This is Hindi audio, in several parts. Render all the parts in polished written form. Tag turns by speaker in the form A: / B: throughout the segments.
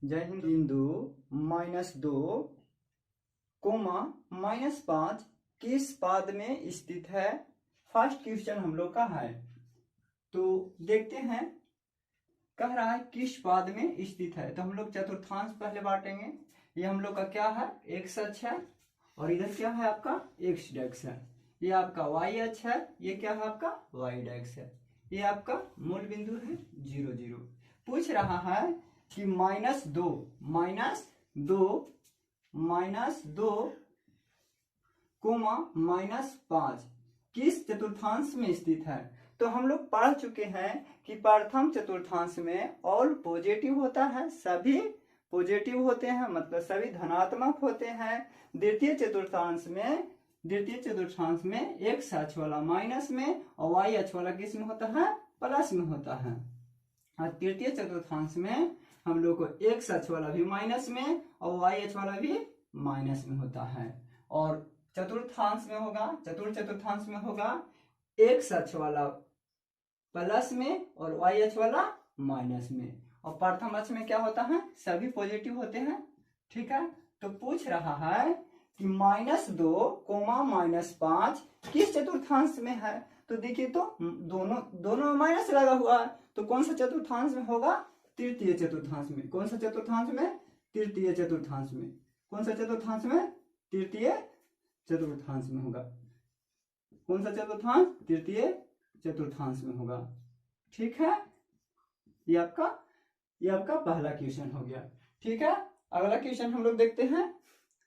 A: जय हिंद। बिंदु -2 कोमा -5 किस पाद में स्थित है? फर्स्ट क्वेश्चन हम लोग का है, तो देखते हैं। कह रहा है किस पाद में स्थित है, तो हम लोग चतुर्थांश पहले बांटेंगे। ये हम लोग का क्या है, एक्स अक्ष है, और इधर क्या है आपका एक्स अक्ष है। ये आपका वाई अक्ष है, ये क्या है आपका वाई अक्ष है। ये आपका मूल बिंदु है 0 0। पूछ रहा है कि -2 कोमा -5 किस चतुर्थांश में स्थित है? तो हम लोग पढ़ चुके हैं कि प्रथम चतुर्थांश में ऑल पॉजिटिव होता है, सभी पॉजिटिव होते हैं, मतलब सभी धनात्मक होते हैं। द्वितीय चतुर्थांश में एक्स अक्ष वाला माइनस में और वाई अक्ष वाला किस में होता है, प्लस में होता है। और तृतीय चतुर्थांश में हम लोग को एक्स अक्ष वाला भी माइनस में और वाई अक्ष वाला भी माइनस में होता है। और चतुर्थ चतुर्थांश में होगा एक्स अक्ष वाला प्लस में और वाई अक्ष वाला माइनस में। और प्रथम अक्ष में क्या होता है, सभी पॉजिटिव होते हैं। ठीक है, तो पूछ रहा है कि -2 कोमा -5 किस चतुर्थांश में है? तो देखिए, तो दोनों में माइनस लगा हुआ है, तो कौन सा चतुर्थांश में होगा, तृतीय चतुर्थांश में। कौन सा चतुर्थांश में, तृतीय चतुर्थांश में। कौन सा चतुर्थांश में, तृतीय चतुर्थांश में होगा। कौन सा चतुर्थांश, तृतीय चतुर्थांश में होगा। ठीक है, ये आपका पहला क्वेश्चन हो गया। ठीक है, अगला क्वेश्चन हम लोग देखते हैं।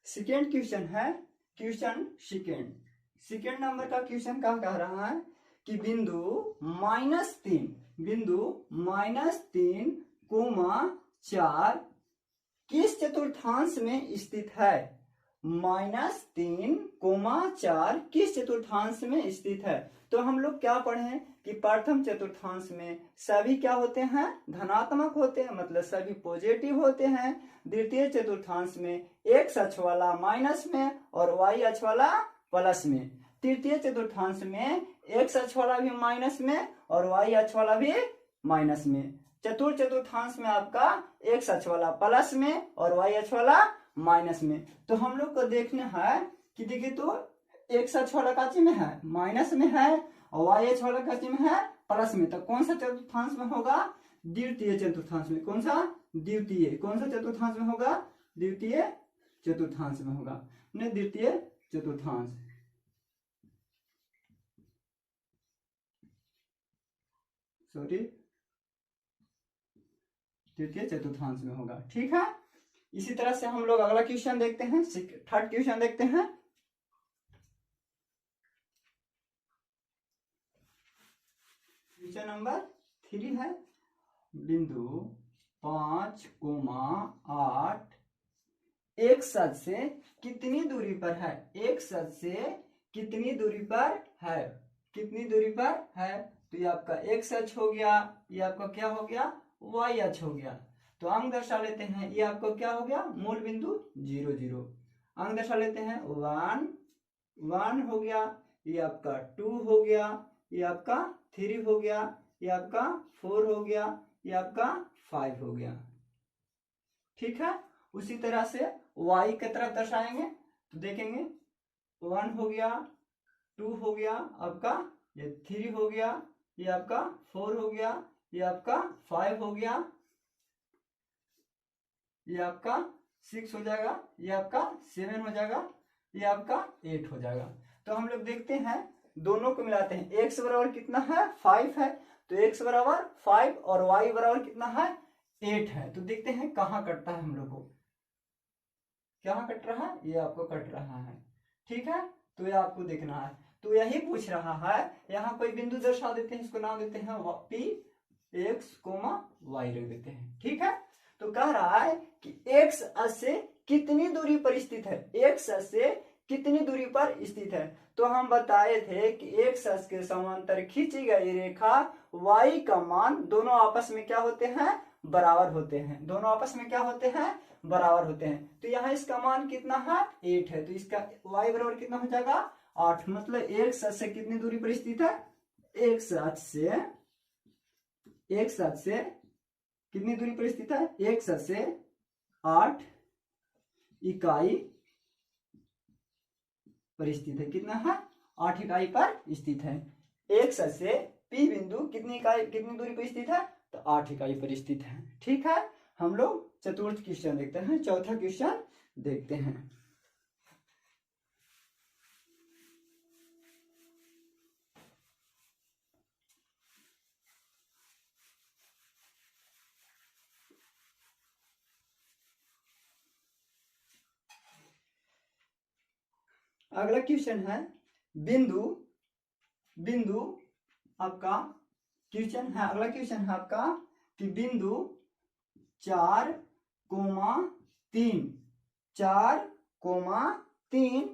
A: सेकेंड क्वेश्चन है, क्वेश्चन सेकेंड नंबर का क्वेश्चन क्या कह रहा है कि बिंदु -3 कोमा 4 किस चतुर्थांश में स्थित है? -3 कोमा 4 किस चतुर्थांश में स्थित है? तो हम लोग क्या पढ़े कि प्रथम चतुर्थांश में सभी क्या होते हैं, धनात्मक होते हैं, मतलब सभी पॉजिटिव होते हैं। द्वितीय चतुर्थांश में एक्स अक्ष वाला माइनस में और वाई अक्ष वाला प्लस में। तृतीय चतुर्थांश में एक्स अक्ष वाला भी माइनस में और वाई अक्ष वाला भी माइनस में। चतुर्थ चतुर्थांश में आपका एक्स अक्ष वाला प्लस में और वाई अक्ष वाला माइनस में। तो हम लोग को देखना है कि देखिए, तो एक्स अक्ष वाला काची में है, माइनस में है, और वाई अक्ष वाला काची में है, प्लस में। तो कौन सा चतुर्थांश में होगा, द्वितीय चतुर्थांश में। कौन सा चतुर्थांश में होगा, द्वितीय चतुर्थांश में होगा। द्वितीय चतुर्थांश, तृतीय चतुर्थांश में होगा। ठीक है, इसी तरह से हम लोग अगला क्वेश्चन देखते हैं, थर्ड क्वेश्चन देखते हैं। क्वेश्चन नंबर 3 है, बिंदु 5 कोमा 8 एक सच से कितनी दूरी पर है? एक सच से कितनी दूरी पर है, कितनी दूरी पर है? तो ये आपका एक्स अक्ष हो गया, ये आपका क्या हो गया, वाई अक्ष हो गया। तो अंक दर्शा लेते हैं, ये आपको क्या हो गया, मूल बिंदु 0 0। अंक दर्शा लेते हैं, 1 हो गया, ये आपका 2 हो गया, ये आपका 3 हो गया, ये आपका 4 हो गया, ये आपका 5 हो गया। ठीक है, उसी तरह से y की तरफ दर्शाएंगे तो देखेंगे 1 हो गया, 2 हो गया, आपका ये 3 हो गया, ये आपका 4 हो गया, ये आपका 5 हो गया, ये आपका 6 हो जाएगा, ये आपका 7 हो जाएगा, ये आपका 8 हो जाएगा। तो हम लोग देखते हैं, दोनों को मिलाते हैं। x बराबर कितना है, 5 है, तो x बराबर 5 और y बराबर कितना है, 8 है। तो देखते हैं कहाँ कटता है, हम लोग को क्या कट रहा है, ये आपको कट रहा है। ठीक है, तो ये आपको देखना है। तो यही पूछ रहा है, यहाँ कोई बिंदु दर्शा देते हैं, इसको नाम देते हैं P x, y रख देते हैं। ठीक है, तो कह रहा है कि x अक्ष से कितनी दूरी पर स्थित है, x अक्ष से कितनी दूरी पर स्थित है। तो हम बताए थे कि x अक्ष के समांतर खींची गई रेखा y का मान दोनों आपस में क्या होते हैं, बराबर होते हैं। दोनों आपस में क्या होते हैं, बराबर होते हैं। तो यहाँ इसका मान कितना है, 8 है, तो इसका y बराबर कितना हो जाएगा, 8। मतलब x अक्ष से कितनी दूरी पर स्थित है, x अक्ष से कितनी दूरी पर स्थित है, x अक्ष से 8 इकाई पर स्थित है। कितना है? 8 इकाई पर स्थित है। एक से पी बिंदु कितनी दूरी पर स्थित है? तो 8 इकाई पर स्थित है। ठीक है, हम लोग चतुर्थ क्वेश्चन देखते हैं, चौथा क्वेश्चन देखते हैं। अगला क्वेश्चन है बिंदु आपका क्वेश्चन है, अगला क्वेश्चन है आपका कि बिंदु 4,3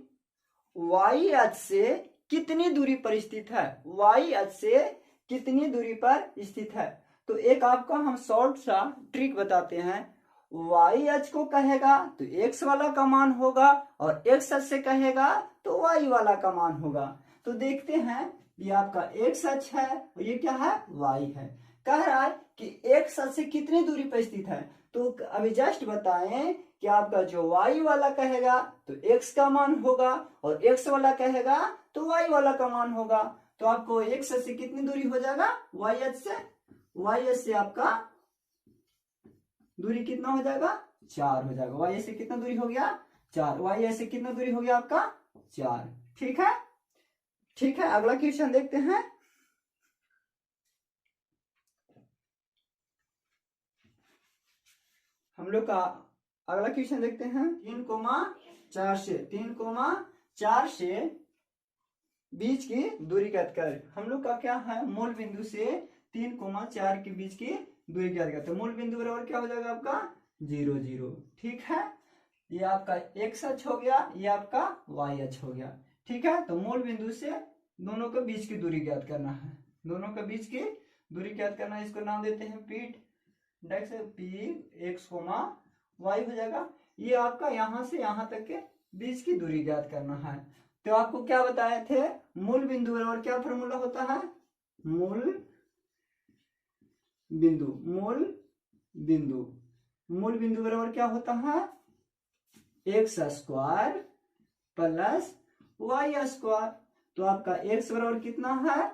A: y अक्ष से कितनी दूरी पर स्थित है? y अक्ष से कितनी दूरी पर स्थित है? तो एक आपका हम शॉर्ट सा ट्रिक बताते हैं। y अक्ष को कहेगा तो x वाला का मान होगा, और x अक्ष से कहेगा तो y वाला का मान होगा। तो देखते हैं, ये आपका x अक्ष है और ये क्या है? y है। कह रहा है कि x अक्ष से कितनी दूरी पर स्थित है। तो अभी जस्ट बताएं कि आपका जो y वाला कहेगा तो x का मान होगा, और x वाला कहेगा तो y वाला का मान होगा। तो आपको x अक्ष से कितनी दूरी हो जाएगा? y अक्ष से आपका दूरी कितना हो जाएगा? 4 हो जाएगा। y से कितना दूरी हो गया? 4। y से कितना दूरी हो गया आपका? 4। ठीक है, ठीक है, अगला क्वेश्चन देखते हैं। हम लोग का अगला क्वेश्चन देखते हैं। 3,4 से बीच की दूरी ज्ञात कर। हम लोग का क्या है? मूल बिंदु से 3,4 के बीच की दूरी ज्ञात करते हैं। मूल बिंदु बराबर क्या हो जाएगा आपका? 0 0। ठीक है, ये आपका x अक्ष हो गया, ये आपका y अक्ष हो गया। ठीक है, तो मूल बिंदु से दोनों के बीच की दूरी ज्ञात करना है। दोनों के बीच की दूरी ज्ञात करना है, इसको नाम देते हैं पी x, y हो जाएगा। ये आपका यहां से यहां तक के बीच की दूरी ज्ञात करना है। तो आपको क्या बताए थे? मूल बिंदु बराबर क्या फॉर्मूला होता है? मूल बिंदु बराबर क्या होता है? x square plus y square. तो आपका x बराबर कितना है?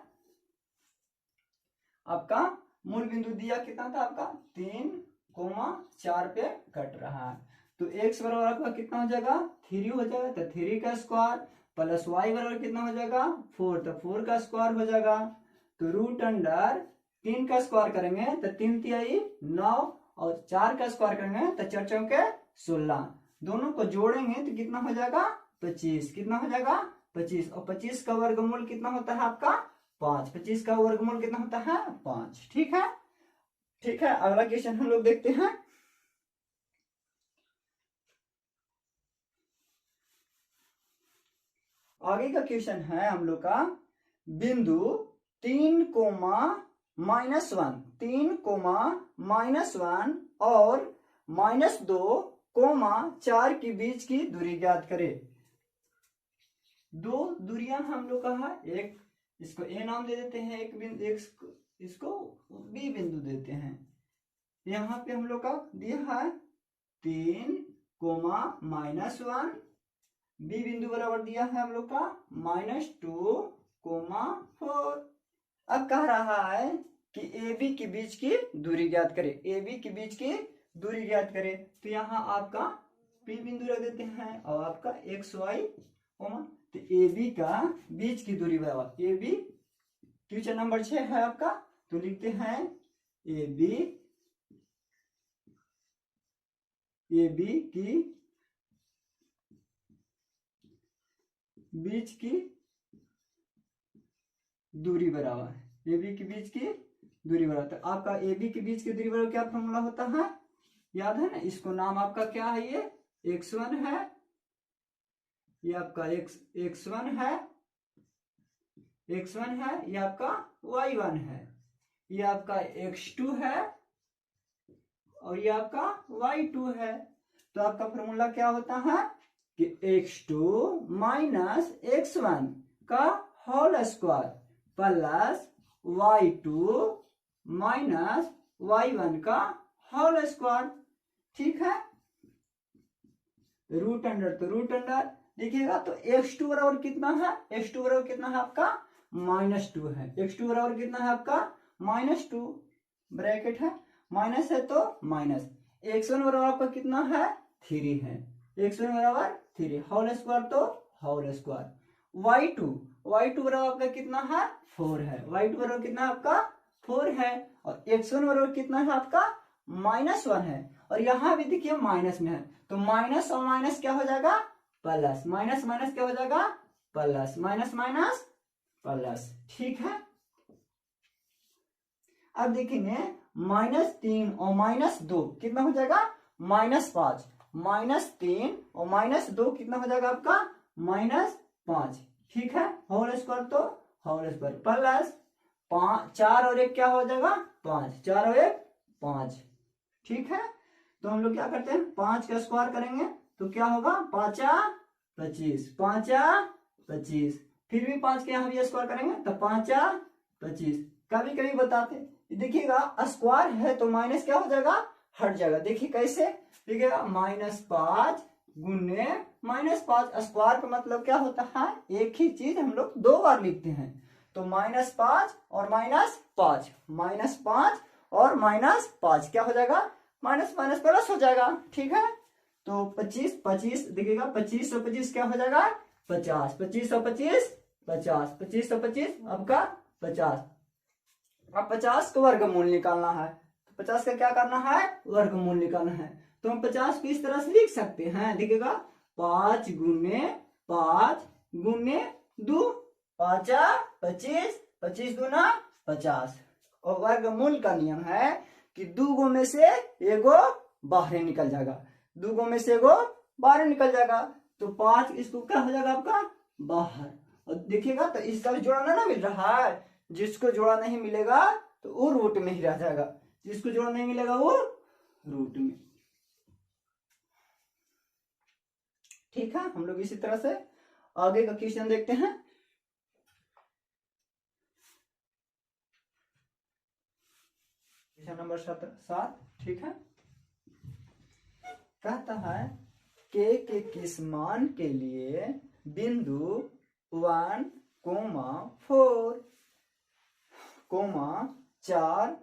A: आपका मूल बिंदु दिया कितना था आपका? 3,4 पे कट रहा है। तो x बराबर आपका कितना हो जाएगा? 3 हो जाएगा। तो 3 का स्क्वायर प्लस y बराबर कितना हो जाएगा? 4। तो 4 का स्क्वायर हो जाएगा। तो रूट अंडर 3 का स्क्वायर करेंगे तो 3 तिहाई 9, और 4 का स्क्वायर करेंगे तो 4 चौके 16। दोनों को जोड़ेंगे तो कितना हो जाएगा? 25। कितना हो जाएगा? 25। और 25 का वर्गमूल कितना होता है आपका? 5। 25 का वर्गमूल कितना होता है? 5। ठीक है, ठीक है, अगला क्वेश्चन हम लोग देखते हैं। आगे का क्वेश्चन है हम लोग का बिंदु 3, -1 और -2, 4 के बीच की दूरी ज्ञात करें। दो दूरियां हम लोग का है, एक इसको ए नाम दे देते हैं, एक बिंदु इसको बी बिंदु देते हैं। यहाँ पे हम लोग का दिया है 3, -1, बी बिंदु बराबर दिया है हम लोग का -2, 4। अब कह रहा है कि ए बी के बीच की दूरी ज्ञात करें। ए बी के बीच की दूरी ज्ञात करें, तो यहाँ आपका पी बिंदु रख देते हैं और आपका एक्स वाई, तो ए बी का बीच की दूरी बराबर ए बी, क्वेश्चन नंबर 6 है आपका। तो लिखते हैं ए बी की बीच की दूरी बराबर, ए बी के बीच की दूरी बराबर। तो आपका ए बी के बीच की दूरी बराबर क्या फॉर्मूला होता है? याद है ना? इसको नाम आपका क्या है? ये x1 है, ये आपका x1 है, ये आपका y1 है, ये आपका x2 है, और ये आपका y2 है। तो आपका फॉर्मूला क्या होता है कि x2 माइनस x1 का whole square plus y2 minus y1 का होल स्क्वायर। ठीक है, रूट अंडर, तो रूट अंडर देखिएगा तो x2 बराबर कितना है, x2 बराबर कितना है आपका -2 है, x2 बराबर कितना है आपका -2, ब्रैकेट है माइनस है तो माइनस, x1 बराबर आपका कितना है 3 है, x1 बराबर 3 होल स्क्वायर तो होल स्क्वायर, y2 बराबर आपका कितना है 4 है, y2 बराबर कितना है आपका 4 है, और x1 बराबर कितना है आपका -1 है, और यहाँ भी देखिए माइनस में है, तो माइनस और माइनस क्या हो जाएगा प्लस, माइनस माइनस क्या हो जाएगा प्लस, माइनस माइनस प्लस, ठीक है। अब देखेंगे -3 और -2 कितना हो जाएगा -5, -3 और -2 कितना हो जाएगा आपका -5, ठीक है, होल स्क्वायर तो होल स्क्वायर प्लस 4 और 1 क्या हो जाएगा 5, 4 और 1 5, ठीक है। तो हम लोग क्या करते हैं 5 का स्क्वायर करेंगे तो क्या होगा 5 25, 5 25, फिर भी 5 के यहाँ भी स्क्वायर करेंगे तो 5 25, कभी कभी बताते देखिएगा स्क्वायर है तो माइनस क्या हो जाएगा हट जाएगा, देखिए कैसे देखिएगा -5 गुने -5, स्क्वायर का मतलब क्या होता है एक ही चीज हम लोग 2 बार लिखते हैं, तो -5 और -5, -5 और -5 क्या हो जाएगा माइनस माइनस प्लस हो जाएगा, ठीक है। तो 25 25 देखिएगा 25 और 25 क्या हो जाएगा 50, 25 और 25 50, 25 और 25 आपका 50, अब 50 का वर्गमूल निकालना है, तो 50 का क्या करना है वर्गमूल निकालना है, तो हम 50 को इस तरह से लिख सकते हैं, देखिएगा 5 गुने 5 गुने 2, 5 25, 25 गुना 50, और वर्गमूल का नियम है कि 2 गो में से एगो बाहर निकल जाएगा, 2 गो में से एगो बाहर निकल जाएगा, तो 5 इसको क्या हो जाएगा आपका बाहर, और देखिएगा तो इसका भी जोड़ा ना मिल रहा है, जिसको जोड़ा नहीं मिलेगा तो वो रूट में ही रह जाएगा, जिसको जोड़ा नहीं मिलेगा वो रूट में, ठीक है। हम लोग इसी तरह से आगे का क्वेश्चन देखते हैं। क्वेश्चन नंबर 7, ठीक है, कहता है के किस मान के लिए बिंदु 1, 4, -4,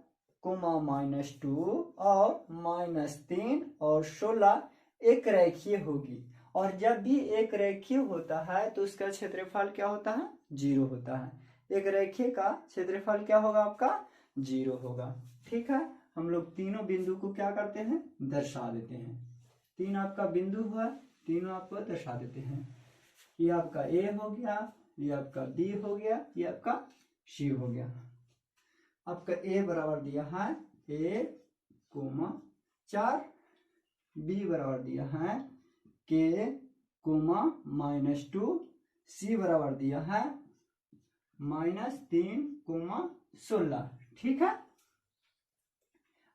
A: -2 और -3 और 16 एक रेखीय होगी, और जब भी एक रेखीय होता है तो उसका क्षेत्रफल क्या होता है 0 होता है, एक रेखीय का क्षेत्रफल क्या होगा आपका 0 होगा, ठीक है। हम लोग तीनों बिंदु को क्या करते हैं दर्शा देते हैं, 3 आपका बिंदु हुआ, तीनों आपको दर्शा देते हैं, ये आपका ए हो गया, ये आपका बी हो गया, ये आपका सी हो गया। आपका ए बराबर दिया है 1, 4, बी बराबर दिया है के, -2, सी बराबर दिया है -3, 16, ठीक है।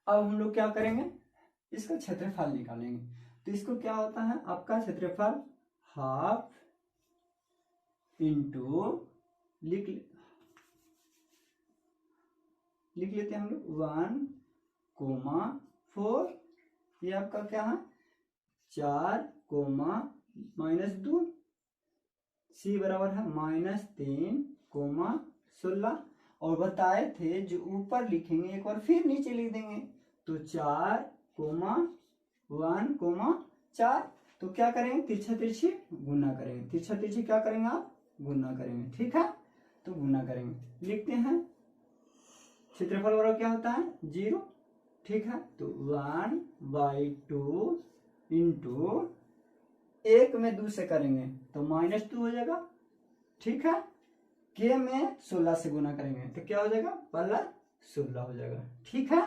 A: अब हम लोग क्या करेंगे इसका क्षेत्रफल निकालेंगे, तो इसको क्या होता है आपका क्षेत्रफल हाफ इंटू लिख लेते हैं हम लोग 1, 4, ये आपका क्या है 4, -2, सी बराबर है -3, 16, और बताए थे जो ऊपर लिखेंगे एक बार फिर नीचे लिख देंगे, तो 4, 1, 4, तो क्या करेंगे तिरछा तिरछी गुना करेंगे, तिरछा तिरछी क्या करेंगे आप गुना करेंगे, ठीक है। तो गुना करेंगे, लिखते हैं क्षेत्रफल बराबर क्या होता है 0, ठीक है। तो 1/2 इंटू 1 में 2 से करेंगे तो -2 हो जाएगा, ठीक है। के में 16 से गुना करेंगे तो क्या हो जाएगा +16 हो जाएगा, ठीक है।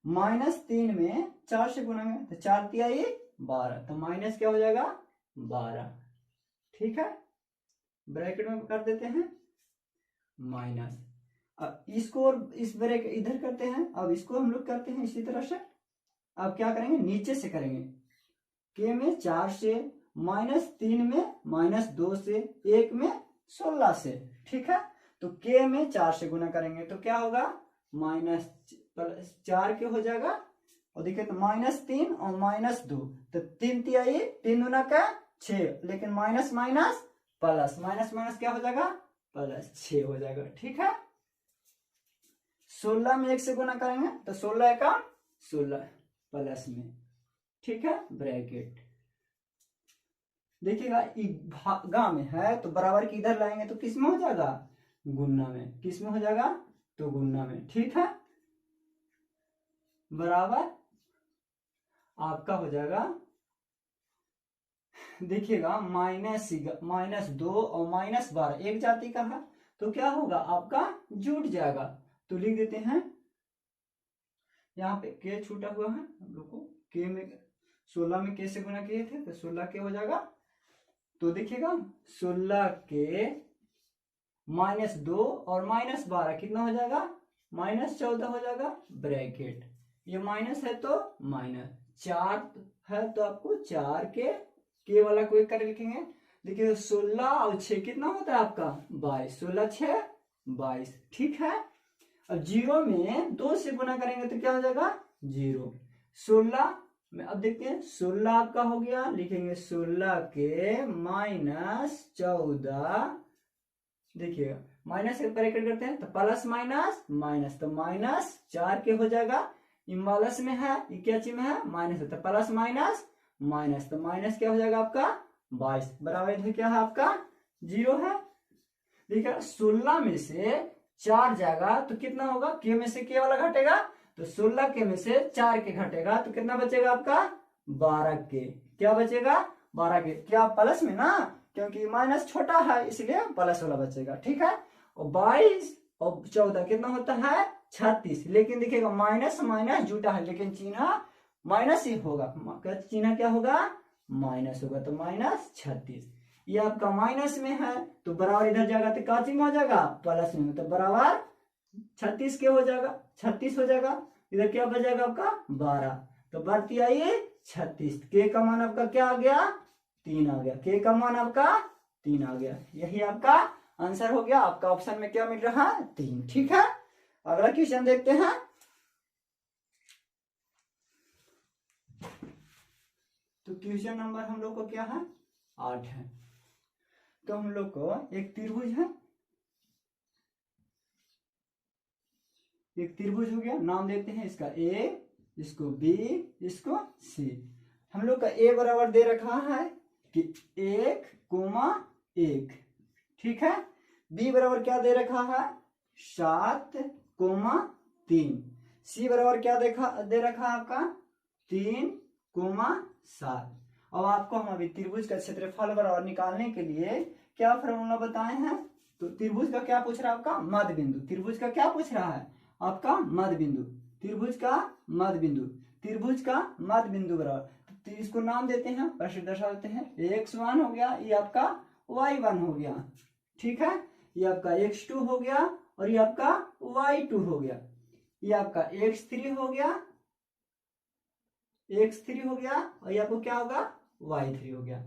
A: -3 में 4 से गुनाएंगे तो 4 तिहाई 12, तो माइनस क्या हो जाएगा 12, ठीक है। ब्रैकेट में कर देते हैं माइनस, अब इसको और इस ब्रैकेट इधर करते हैं, अब इसको हम लोग करते हैं इसी तरह से, अब क्या करेंगे नीचे से करेंगे, के में 4 से, -3 में -2 से, 1 में 16 से, ठीक है। तो के में 4 से गुना करेंगे तो क्या होगा -4 के हो जाएगा और देखिए तो -3 और -2, तो 3 तिहाई 3 दूना का 6, लेकिन minus minus plus, minus minus क्या हो जाएगा, प्लस 6 हो जाएगा। ठीक है, 16 में 1 से गुना करेंगे तो 16 का 16 प्लस में, ठीक है, ब्रैकेट। देखिएगा भागा में है तो बराबर की इधर लाएंगे तो किस में हो जाएगा, गुना में। किस में हो जाएगा, तो गुना में। ठीक है, बराबर आपका हो जाएगा, देखिएगा -2 और -12 एक जाति का है तो क्या होगा, आपका जुट जाएगा। तो लिख देते हैं, यहाँ पे के छूटा हुआ है, हम लोग को के में 16 में के से गुना किए थे तो 16 के हो जाएगा। तो देखिएगा 16 के -2 और -12 कितना हो जाएगा, -14 हो जाएगा, ब्रैकेट। ये माइनस है तो माइनस, 4 है तो आपको 4 के वाला को एक कर लिखेंगे। देखिए 16 और 6 कितना होता है आपका, 22, 16 6 22। ठीक है, अब 0 में 2 से गुना करेंगे तो क्या हो जाएगा, 0। 16 में अब देखते हैं, 16 आपका हो गया, लिखेंगे 16 के -14। देखिएगा माइनस से ब्रैकेट करते हैं तो प्लस माइनस माइनस, तो -4 के हो जाएगा। इम्बालस में है, ये क्या चीज में है, माइनस है, तो प्लस माइनस माइनस, तो माइनस क्या हो जाएगा आपका 22, बराबर इधर क्या है आपका 0 है। देखिए 16 में से 4 जाएगा तो कितना होगा, के में से के वाला घटेगा, तो 16 के में से 4 के घटेगा तो कितना बचेगा आपका 12 के। क्या बचेगा, 12 के। क्या प्लस में ना, क्योंकि माइनस छोटा है इसलिए प्लस वाला बचेगा। ठीक है, और 22 और 14 कितना होता है 36, लेकिन देखिएगा माइनस माइनस जुटा है लेकिन चिन्ह माइनस ही होगा, चिन्ह क्या होगा, माइनस होगा, तो -36। ये आपका माइनस में है तो बराबर इधर जाएगा तो क्या चिन्ह हो जाएगा, प्लस में, तो बराबर 36 के हो जाएगा, 36 हो जाएगा। इधर क्या बच जाएगा आपका 12, तो बढ़ती आई 36, के का मान आपका क्या आ गया, 3 आ गया, के का मान आपका 3 आ गया। यही आपका आंसर हो गया, आपका ऑप्शन में क्या मिल रहा है, 3। ठीक है, अगला क्वेश्चन देखते हैं। तो क्वेश्चन नंबर हम लोग को क्या है, 8 है। तो हम लोग को एक त्रिभुज है, एक त्रिभुज हो गया, नाम देते हैं इसका ए, इसको बी, इसको सी। हम लोग का ए बराबर दे रखा है कि 1,1। ठीक है, बी बराबर क्या दे रखा है 7,3। सी बराबर क्या दे रखा है आपका 3,7। अब आपको हम अभी त्रिभुज का क्षेत्रफल बराबर निकालने के लिए क्या फॉर्मूला बताए हैं। तो त्रिभुज का क्या पूछ रहा है आपका, मध्य बिंदु। त्रिभुज का क्या पूछ रहा है आपका, मध्य बिंदु। त्रिभुज का मध्य बिंदु, त्रिभुज का मध्य बिंदु बराबर, तो इसको नाम देते हैं, प्रश्न दर्शा देते हैं। x1 हो गया, ये आपका y1 हो गया। ठीक है, ये आपका x2 हो गया और ये आपका y2 हो गया। ये आपका x3 हो गया, x3 हो गया और ये आपको क्या होगा y3 हो गया।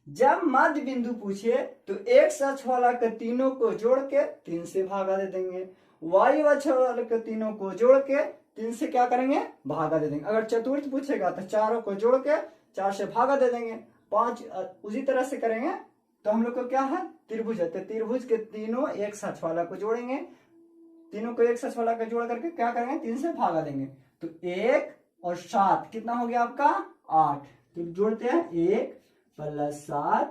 A: जब मध्य बिंदु पूछे तो x अक्ष वाला के तीनों को जोड़ के 3 से भागा दे देंगे, y अक्ष वाले के तीनों को जोड़ के 3 से क्या करेंगे, भागा दे देंगे। अगर चतुर्थ पूछेगा तो चारों को जोड़ के 4 से भागा दे देंगे। 5 उसी तरह से करेंगे। तो हम लोग को क्या है, त्रिभुज है, तो त्रिभुज के तीनों एक अक्ष वाला को जोड़ेंगे, तीनों को एक अक्ष वाला को जोड़ करके क्या करेंगे 3 से भागा देंगे। तो 1 और 7 कितना हो गया आपका 8। तो जोड़ते हैं 1 + 7।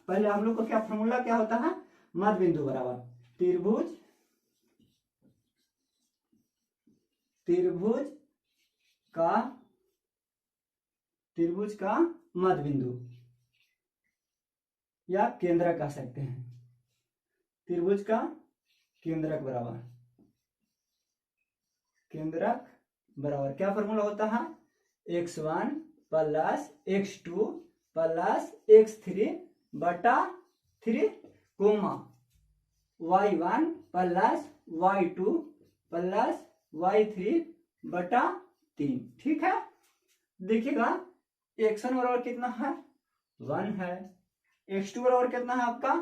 A: पहले हम लोग को क्या फॉर्मूला क्या होता है, मध्य बिंदु बराबर त्रिभुज, त्रिभुज का मध्य बिंदु या केंद्रक कह सकते हैं। त्रिभुज का केंद्रक बराबर, केंद्रक बराबर क्या फॉर्मूला होता है, x1 + x2 + x3 बटा 3 कोमा y1 + y2 + y3 बटा 3। ठीक है, देखिएगा x1 बराबर कितना है 1 है, x2 बराबर कितना है आपका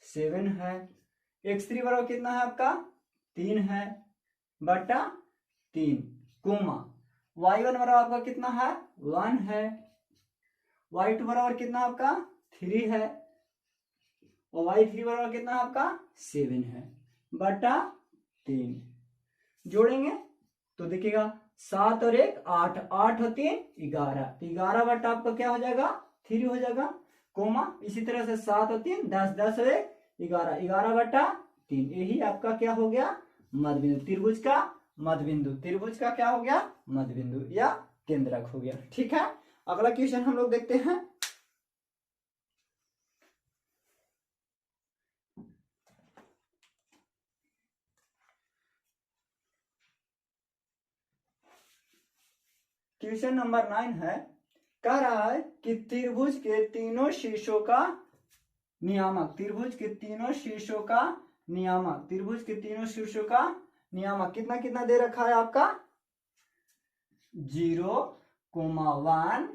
A: 7 है, x3 बराबर कितना है आपका 3 है बटा 3 कोमा y1 बराबर आपका कितना है 1 है, y2 बराबर कितना आपका 3 है, और y3 बराबर कितना आपका 7 है बटा 3। जोड़ेंगे तो देखिएगा 7 और 1 8, 8 और 3 11, तो 11 बटा आपका क्या हो जाएगा 3 हो जाएगा, कोमा इसी तरह से 7 और 3 10, 10 और 1 11, 11 बटा 3। यही आपका क्या हो गया मध्यबिंदु, त्रिभुज का मध्यबिंदु, त्रिभुज का क्या हो गया मध्यबिंदु या केंद्रक हो गया। ठीक है, अगला क्वेश्चन हम लोग देखते हैं। क्वेश्चन नंबर 9 है, कह रहा है कि त्रिभुज के तीनों शीर्षों का नियामक, त्रिभुज के तीनों शीर्षों का नियामक, त्रिभुज के तीनों शीर्षों का नियामक कितना कितना दे रखा है आपका 0,1।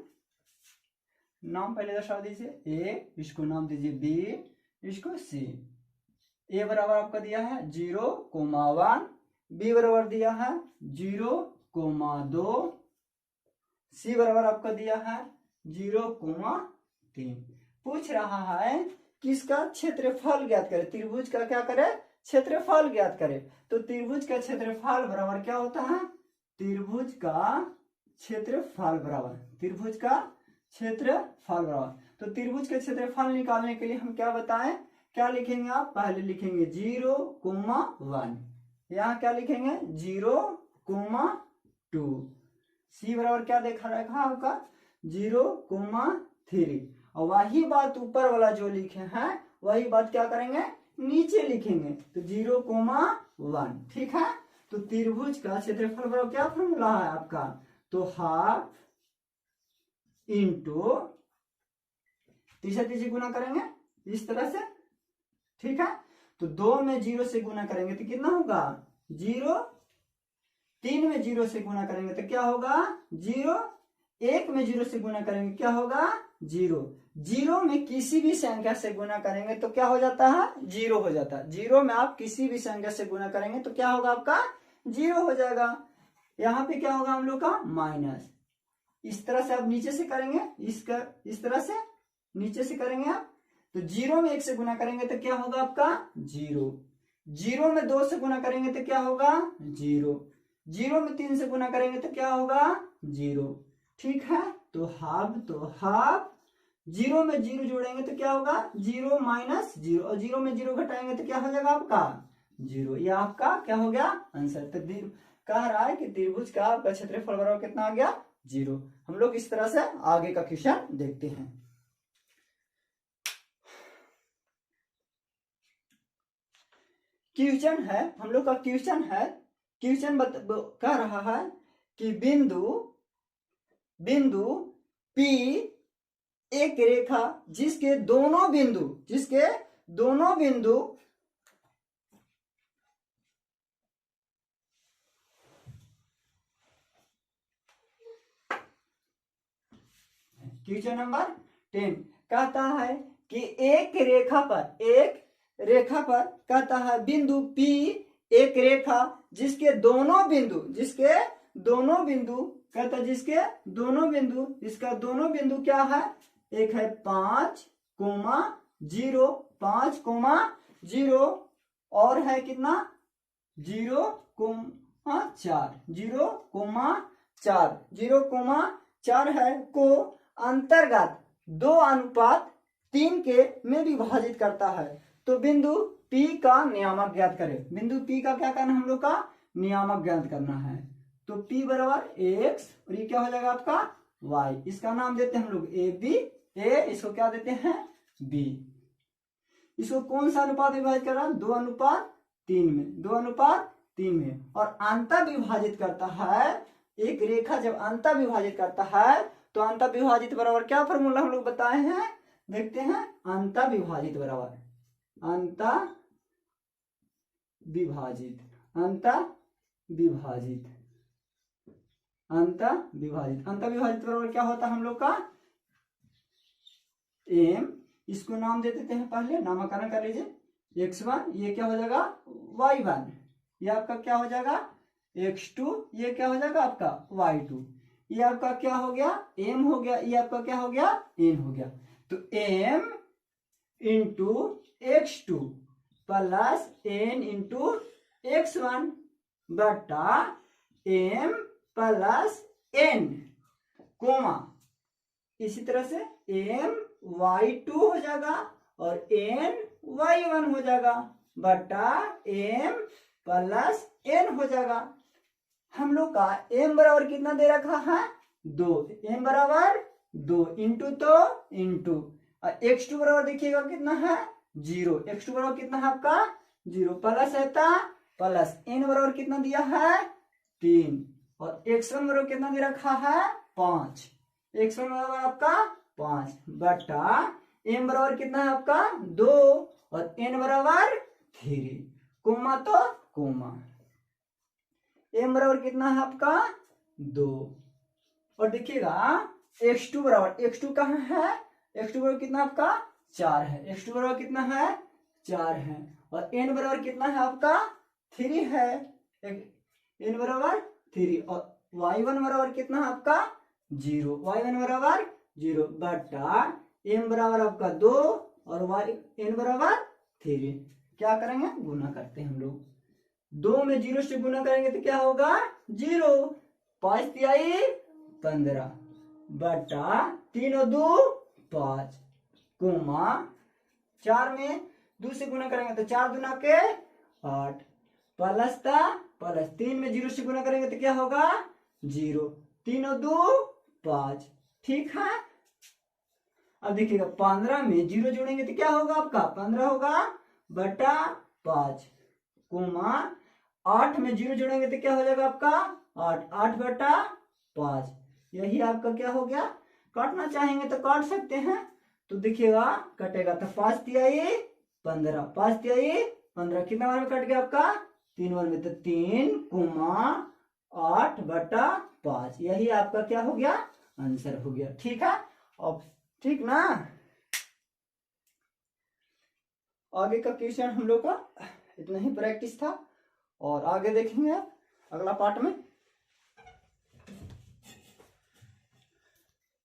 A: नाम पहले दर्शा दीजिए, ए इसको नाम दीजिए बी, इसको सी। ए बराबर आपका दिया है 0,1, बी बराबर दिया है 0,2, सी बराबर आपका दिया है 0,3। पूछ रहा है किसका क्षेत्रफल ज्ञात करे, त्रिभुज का क्या करे क्षेत्रफल ज्ञात करे। तो त्रिभुज का क्षेत्रफल बराबर क्या होता है, त्रिभुज का क्षेत्रफल बराबर, त्रिभुज का क्षेत्रफल बराबर। तो त्रिभुज का क्षेत्रफल निकालने के लिए हम क्या बताएं, क्या लिखेंगे आप, पहले लिखेंगे 0,1, यहाँ क्या लिखेंगे 0,2, सी बराबर क्या देखा रखा आपका 0,3, और वही बात ऊपर वाला जो लिखे हैं वही बात क्या करेंगे नीचे लिखेंगे, तो 0,1। ठीक है, तो त्रिभुज का क्षेत्रफल बराबर क्या फॉर्मूला है आपका, तो हाफ इंटू तीसरे गुना करेंगे इस तरह से। ठीक है, तो 2 में 0 से गुना करेंगे तो कितना होगा 0, 3 में 0 से गुना करेंगे तो क्या होगा 0, 1 में 0 से गुना करेंगे क्या होगा 0, 0 में किसी भी संख्या से गुना करेंगे तो क्या हो जाता है 0 हो जाता है, 0 में आप किसी भी संख्या से गुना करेंगे तो क्या होगा आपका 0 हो जाएगा। यहाँ पे क्या होगा हम लोग का माइनस, इस तरह से आप नीचे से करेंगे, इस तरह से नीचे से करेंगे आप, तो 0 में 1 से गुना करेंगे तो क्या होगा आपका 0, 0 में 2 से गुना करेंगे तो क्या होगा 0, 0 में 3 से गुना करेंगे तो क्या होगा 0। ठीक है, तो हाफ 0 में 0 जोड़ेंगे तो क्या होगा 0 माइनस 0, और 0 में 0 घटाएंगे तो क्या हो जाएगा आपका 0। ये आपका क्या हो गया आंसर। तो कह रहा है कि त्रिभुज का आपका क्षेत्रफल बराबर कितना आ गया 0। हम लोग इस तरह से आगे का क्वेश्चन देखते हैं। क्वेश्चन है हम लोग का, क्वेश्चन है, क्वेश्चन कह रहा है कि बिंदु P एक रेखा जिसके दोनों बिंदु क्वेश्चन नंबर 10 कहता है कि एक रेखा पर कहता है बिंदु P एक रेखा जिसके दोनों बिंदु कहता है जिसके दोनों बिंदु, इसका दोनों बिंदु क्या है, एक है 5,0, 5,0 और है कितना 0,4 है को अंतर्गत 2:3 के में विभाजित करता है। तो बिंदु P का नियामक ज्ञात करें। बिंदु P का क्या करना है हम लोग का नियामक ज्ञात करना है। तो P बराबर x और ये क्या हो जाएगा आपका y, इसका नाम देते हैं हम लोग AB, A इसको क्या देते हैं B। इसको कौन सा अनुपात विभाजित कर रहा है 2:3 में, 2:3 में, और अंतर विभाजित करता है। एक रेखा जब अंतर विभाजित करता है तो अंतर विभाजित बराबर क्या फॉर्मूला हम लोग बताए हैं, देखते हैं। अंतर विभाजित बराबर अंतर विभाजित बराबर क्या होता है हम लोग का m, इसको नाम दे देते हैं, पहले नामकरण कर लीजिए x1, ये क्या हो जाएगा y1, ये आपका क्या हो जाएगा x2, ये क्या हो जाएगा आपका y2, ये आपका क्या हो गया m हो गया, ये आपका क्या हो गया n हो गया। तो m into x2 plus n into x1 बटा m प्लस n कोमा, इसी तरह से m y2 हो जाएगा और n y1 हो जाएगा बटा m प्लस n हो जाएगा। हम लोग का m बराबर कितना दे रखा है 2, m बराबर 2 इंटू तो इंटू x2 बराबर देखिएगा कितना है 0, x2 बराबर कितना है आपका 0 प्लस है प्लस n बराबर कितना दिया है 3 और x1 बराबर कितना दे रखा है 5, x1 बराबर आपका 5 बटा m बराबर कितना है आपका 2 और n बराबर 3 कोमा तो कोमा, m बराबर कितना है आपका 2 और देखिएगा x2 बराबर, x2 कहाँ है, x2 बराबर कितना आपका 4 है, x2 बराबर कितना है 4 है और n बराबर कितना है आपका 3 है, n बराबर 3 और y1 बराबर कितना है आपका 0, y1 बराबर 0 बटा m बराबर आपका 2 और n बराबर 3। क्या करेंगे गुना करते हैं हम लोग, 2 में 0 से गुना करेंगे तो क्या होगा 0, 5 तिहाई 15 बटा 3 और 2 5 कोमा 4 में 2 से गुना करेंगे तो 4 दूना के 8 प्लस प्लस 3 में 0 से गुना करेंगे तो क्या होगा 0, 3 और 2 5, ठीक है। अब देखिएगा 15 में 0 जोड़ेंगे तो क्या होगा आपका 15 होगा बटा 5 कोमा 8 में 0 जोड़ेंगे तो क्या हो जाएगा आपका 8 बटा 5, यही आपका क्या हो गया। काटना चाहेंगे तो काट सकते हैं, तो देखिएगा कटेगा तो 5 तिहाई 15, 5 तिहाई 15 कितना बार में कट गया आपका 3 बार में, तो 3 कोमा 8 बटा 5, यही आपका क्या हो गया आंसर हो गया, ठीक है। अब ठीक ना, आगे का क्वेश्चन हम लोग का इतना ही प्रैक्टिस था और आगे देखेंगे अगला पार्ट में।